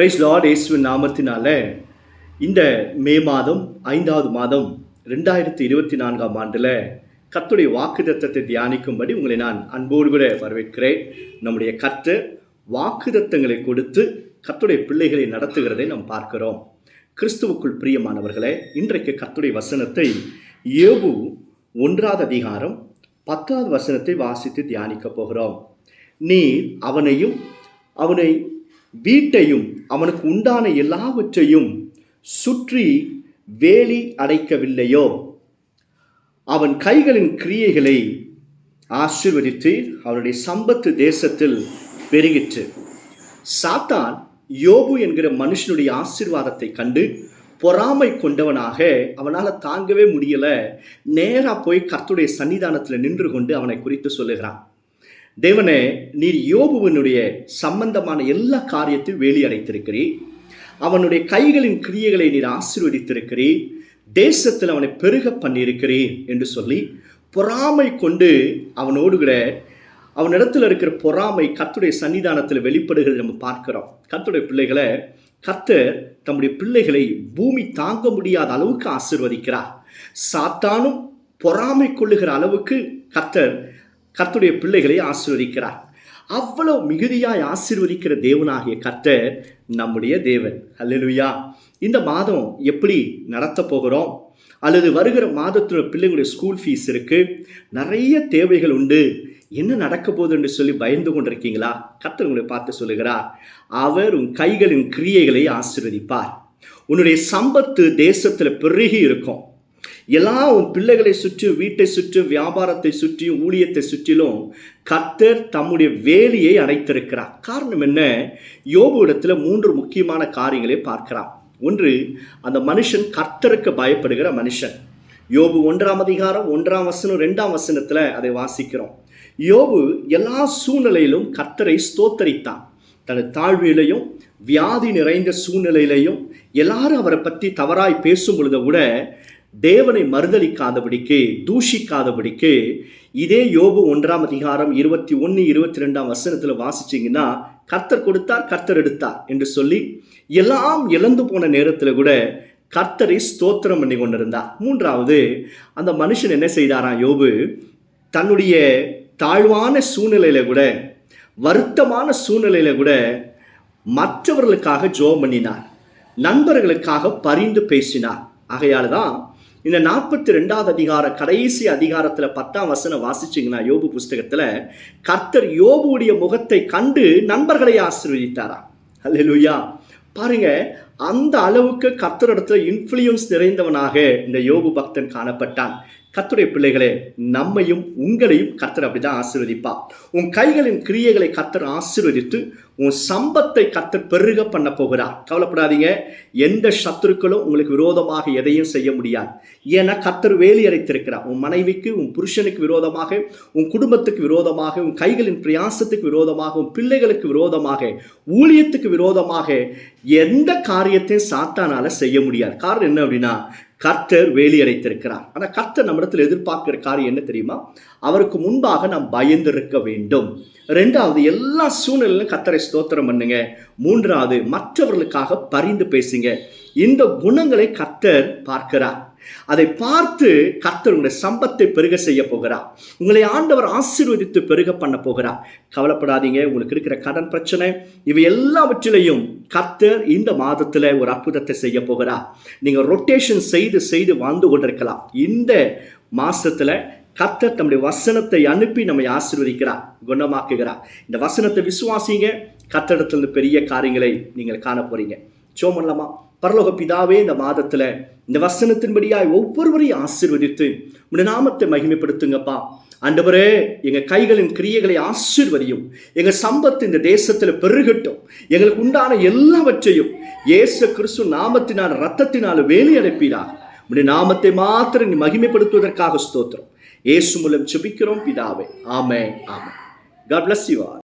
Price Lord இயேசுவின் நாமத்தினால இந்த மே மாதம் 5வது மாதம் 2024ஆம் ஆண்டில் கர்த்தருடைய வாக்குத்தத்தத்தை தியானிக்கும்படி உங்களை நான் அன்போடு கூட வரவேற்கிறேன். நம்முடைய கர்த்தர் வாக்குத்தத்தங்களை கொடுத்து கர்த்தருடைய பிள்ளைகளை நடத்துகிறதை நாம் பார்க்கிறோம். கிறிஸ்துவுக்குள் பிரியமானவர்களே, இன்றைக்கு கர்த்தருடைய வசனத்தை யோபு 1வது அதிகாரம் 10வது வசனத்தை வாசித்து தியானிக்க போகிறோம். நீர் அவனையும் அவனை வீட்டையும் அவனுக்கு உண்டான எல்லாவற்றையும் சுற்றி வேலி அடைக்கவில்லையோ? அவன் கைகளின் கிரியைகளை ஆசீர்வதித்து அவருடைய சம்பத்து தேசத்தில் பெருகிற்று. சாத்தான் யோபு என்கிற மனுஷனுடைய ஆசீர்வாதத்தை கண்டு பொறாமை கொண்டவனாக அவனால் தாங்கவே முடியல. நேராக போய் கர்த்தருடைய சன்னிதானத்தில் நின்று கொண்டு அவனை குறித்து சொல்லுகிறான். தேவனே, நீர் யோபுவனுடைய சம்பந்தமான எல்லா காரியத்தையும் வேலி அடைத்திருக்கிறீர். அவனுடைய கைகளின் கிரியைகளை நீர் ஆசீர்வதித்திருக்கிறீர். தேசத்தில் அவனை பெருக பண்ணியிருக்கிறீர் என்று சொல்லி பொறாமை கொண்டு அவனோடு கூட அவனிடத்தில் இருக்கிற பொறாமை கர்த்தருடைய சன்னிதானத்தில் வெளிப்படுகிறது நம்ம பார்க்கிறோம். கர்த்தருடைய பிள்ளைகளை கர்த்தர் தம்முடைய பிள்ளைகளை பூமி தாங்க முடியாத அளவுக்கு ஆசீர்வதிக்கிறார். சாத்தானும் பொறாமை கொள்ளுகிற அளவுக்கு கர்த்தருடைய பிள்ளைகளை ஆசீர்வதிக்கிறார். அவ்வளவு மிகுதியாய் ஆசீர்வதிக்கிற தேவனாகிய கர்த்தர் நம்முடைய தேவன். அல்லேலூயா. இந்த மாதம் எப்படி நடத்த போகிறோம், அல்லது வருகிற மாதத்தில் பிள்ளைங்களுடைய ஸ்கூல் ஃபீஸ் இருக்கு, நிறைய தேவைகள் உண்டு, என்ன நடக்க போகுது என்று சொல்லி பயந்து கொண்டிருக்கீங்களா? கர்த்தர் உங்களை பார்த்து சொல்லுகிறார், அவர் உன் கைகளின் கிரியைகளை ஆசீர்வதிப்பார். உன்னுடைய சம்பத்து தேசத்தில் பெருகி இருக்கும். எல்லாம் உன் பிள்ளைகளை சுற்றி, வீட்டை சுற்றி, வியாபாரத்தை சுற்றி, ஊழியத்தை சுற்றிலும் கர்த்தர் தம்முடைய வேலியை அடைத்திருக்கிறார். காரணம் என்ன? யோபு இடத்துல 3 முக்கியமான காரியங்களை பார்க்கிறான். ஒன்று, அந்த மனுஷன் கர்த்தருக்கு பயப்படுகிற மனுஷன். யோபு 1ஆம் அதிகாரம் 1ஆம் வசனம் 2ஆம் வசனத்தில் அதை வாசிக்கிறோம். யோபு எல்லா சூழ்நிலையிலும் கர்த்தரை ஸ்தோத்தரித்தான். தனது தாழ்விலையும் வியாதி நிறைந்த சூழ்நிலையிலையும் எல்லாரும் அவரை பற்றி தவறாய் பேசும் பொழுது கூட தேவனை மறுதலிக்காதபடிக்கு, தூஷிக்காதபடிக்கு, இதே யோபு 1ஆம் அதிகாரம் 21, 22ஆம் வசனத்தில் வாசிச்சிங்கன்னா, கர்த்தர் கொடுத்தார், கர்த்தர் எடுத்தார் என்று சொல்லி எல்லாம் இழந்து போன நேரத்தில் கூட கர்த்தரை ஸ்தோத்திரம் பண்ணி கொண்டிருந்தார். 3வது, அந்த மனுஷன் என்ன செய்தாராம்? யோபு தன்னுடைய தாழ்வான சூழ்நிலையில கூட, வருத்தமான சூழ்நிலையில கூட மற்றவர்களுக்காக ஜெபம் பண்ணினார், நண்பர்களுக்காக பரிந்து பேசினார். ஆகையால் தான் இந்த 42வது அதிகார கடைசி அதிகாரத்தில் 10ஆம் வசனம் வாசிச்சிங்கன்னா, யோபு புஸ்தகத்தில் கர்த்தர் யோபுடைய முகத்தை கண்டு நண்பர்களை ஆசீர்வதித்தாரா. அல்லேலூயா. பாருங்க, அந்த அளவுக்கு கர்த்தரிடத்துல இன்ஃப்ளூயன்ஸ் நிறைந்தவனாக இந்த யோபு பக்தன் காணப்பட்டான். கர்த்தருடைய பிள்ளைகளே, நம்மையும் உங்களையும் கர்த்தர் அப்படிதான் ஆசீர்வதிப்பா. உன் கைகளின் கிரியைகளை கர்த்தர் ஆசீர்வதித்து உன் சம்பத்தை கர்த்தர் பெருக பண்ண போகிறார். கவலைப்படாதீங்க. எந்த சத்துருக்களும் உங்களுக்கு விரோதமாக எதையும் செய்ய முடியாது. ஏன்னா கர்த்தர் வேலி அடைத்திருக்கிறார். உன் மனைவிக்கு, உன் புருஷனுக்கு விரோதமாக, உன் குடும்பத்துக்கு விரோதமாக, உன் கைகளின் பிரயாசத்துக்கு விரோதமாக, உன் பிள்ளைகளுக்கு விரோதமாக, ஊழியத்துக்கு விரோதமாக எந்த காரியத்தையும் சாத்தானால செய்ய முடியாது. காரணம் என்ன அப்படின்னா, கர்த்தர் வேலி அடைத்திருக்கிறார். ஆனால் கர்த்தர் நம்மிடத்தில் எதிர்பார்க்கிற காரியம் என்ன தெரியுமா? அவருக்கு முன்பாக நாம் பயந்திருக்க வேண்டும். 2வது, எல்லா சூழ்நிலையிலும் கர்த்தரை ஸ்தோத்திரம் பண்ணுங்க. 3வது, மற்றவர்களுக்காக பரிந்து பேசுங்க. இந்த குணங்களை கர்த்தர் பார்க்கிறார். அதை பார்த்து கர்த்தர் உங்களுடைய சம்பத்தை பெருக செய்ய போகிறார். உங்களை ஆண்டவர் ஆசீர்வதித்து பெருக பண்ண போகிறார். கவலைப்படாதீங்க. உங்களுக்கு இருக்கிற கடன் பிரச்சனை, இவை எல்லாவற்றிலையும் கர்த்தர் இந்த மாதத்தில் ஒரு அற்புதத்தை செய்ய போகிறார். நீங்கள் ரொட்டேஷன் செய்து வாழ்ந்து கொண்டிருக்கலாம். இந்த மாசத்துல கர்த்தர் தம்முடைய வசனத்தை அனுப்பி நம்மை ஆசீர்வதிக்கிறார், குணமாக்குகிறார். இந்த வசனத்தை விசுவாசிங்க. கர்த்தரிடத்திலிருந்து பெரிய காரியங்களை நீங்கள் காண போறீங்க. ஜெபம் பண்ணலாமா? பரலோக பிதாவே, இந்த மாதத்துல இந்த வசனத்தின்படியாய் ஒவ்வொருவரையும் ஆசீர்வதித்து உம்முடைய நாமத்தை மகிமைப்படுத்துங்கப்பா. ஆண்டவரே, எங்க கைகளின் கிரியைகளை ஆசீர்வதியும். எங்க சம்பத்து இந்த தேசத்துல பெருகட்டும். எங்களுக்கு உண்டான எல்லாவற்றையும் இயேசு கிறிஸ்து நாமத்தினால், இரத்தத்தினால் வேலி அடைப்பீராக. உம்முடைய நாமத்தை மாத்திரம் நீ மகிமைப்படுத்துவதற்காக ஸ்தோத்திரம். இயேசு மூலம் ஜெபிக்கிறோம் பிதாவே. ஆமென். ஆமென். God bless you all.